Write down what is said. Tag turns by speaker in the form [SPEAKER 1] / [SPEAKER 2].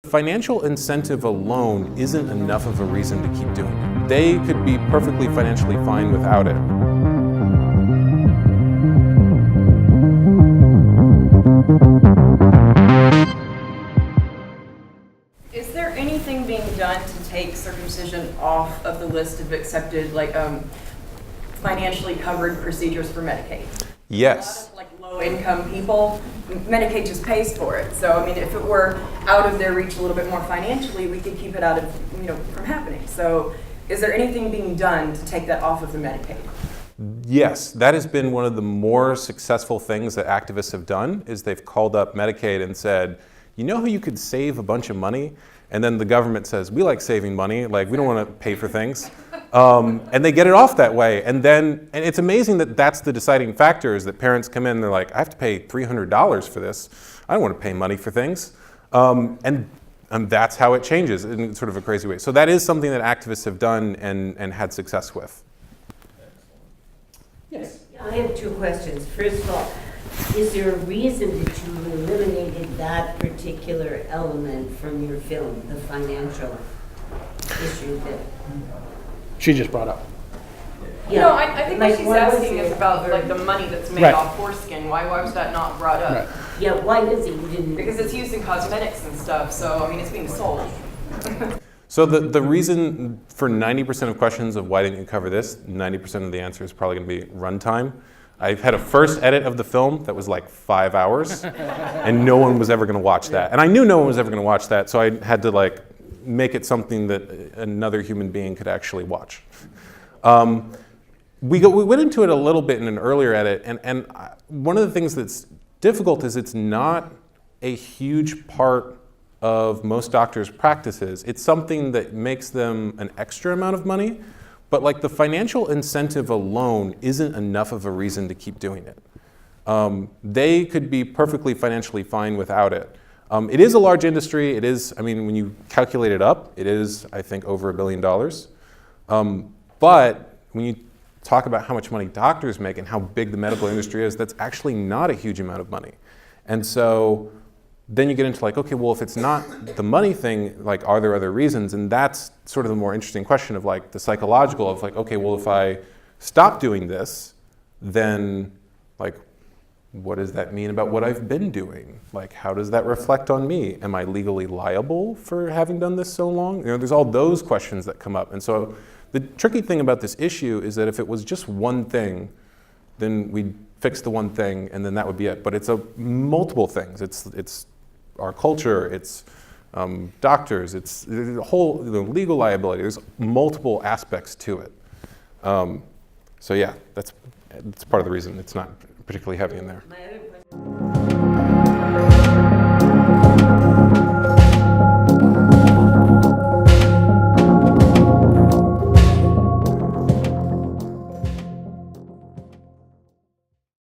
[SPEAKER 1] Financial incentive alone isn't enough of a reason to keep doing it. They could be perfectly financially fine without it.
[SPEAKER 2] Is there anything being done to take circumcision off of the list of accepted, financially covered procedures for Medicaid?
[SPEAKER 1] Yes.
[SPEAKER 2] A lot of low-income people, Medicaid just pays for it. So I mean, if it were out of their reach a little bit more financially, we could keep it out of from happening. So is there anything being done to take that off of the Medicaid?
[SPEAKER 1] Yes, that has been one of the more successful things that activists have done. Is they've called up Medicaid and said, you know who you could save a bunch of money? And then the government says, we like saving money, we don't want to pay for things. And they get it off that way. And it's amazing that that's the deciding factor, is that parents come in and they're like, I have to pay $300 for this. I don't want to pay money for things. And that's how it changes in sort of a crazy way. So that is something that activists have done and had success with.
[SPEAKER 3] Yes. I have two questions. First of all, is there a reason that you eliminated that particular element from your film, the financial issue that
[SPEAKER 4] she just brought up?
[SPEAKER 3] Yeah.
[SPEAKER 2] No, I think what she's asking is about the money that's made
[SPEAKER 4] Right.
[SPEAKER 2] off foreskin. Why was that not brought up?
[SPEAKER 4] Right.
[SPEAKER 3] Yeah, why does it? You didn't.
[SPEAKER 2] Because it's used in cosmetics and stuff, so I mean it's being sold.
[SPEAKER 1] So the reason for 90% of questions of why didn't you cover this, 90% of the answer is probably going to be runtime. I've had a first edit of the film that was like 5 hours, and no one was ever going to watch that. And I knew no one was ever going to watch that, so I had to make it something that another human being could actually watch. We went into it a little bit in an earlier edit, and one of the things that's difficult is it's not a huge part of most doctors' practices. It's something that makes them an extra amount of money, but the financial incentive alone isn't enough of a reason to keep doing it. They could be perfectly financially fine without it. It is a large industry. It is, when you calculate it up, it is, I think, over $1 billion. But when you talk about how much money doctors make and how big the medical industry is, that's actually not a huge amount of money. And so then you get into okay, well, if it's not the money thing, are there other reasons? And that's sort of the more interesting question of the psychological of okay, well, if I stop doing this, then what does that mean about what I've been doing? How does that reflect on me? Am I legally liable for having done this so long? There's all those questions that come up. And so the tricky thing about this issue is that if it was just one thing, then we'd fix the one thing and then that would be it. But it's multiple things. It's our culture, it's doctors, it's the whole legal liability. There's multiple aspects to it. So yeah, that's part of the reason it's not particularly heavy in there.
[SPEAKER 3] My other question.